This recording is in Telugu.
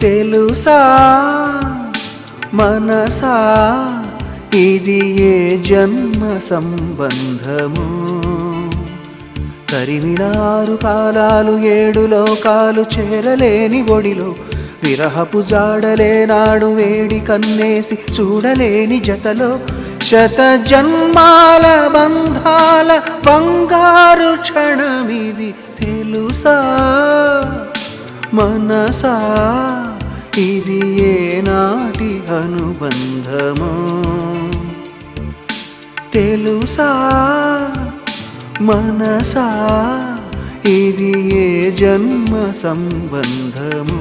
తెలుసా మనసా ఇది ఏ జన్మ సంబంధము తరిమినారు కాలాలు ఏడు లోకాలు చేరలేని ఒడిలో విరహపు జాడలేనాడు వేడి కన్నేసి చూడలేని జతలో శత జన్మాల బంధాల బంగారు క్షణమిది తెలుసా మనసా ఇది ఏనాటి అనుబంధమో తెలుసా మనసా ఇది ఏ జన్మ సంబంధము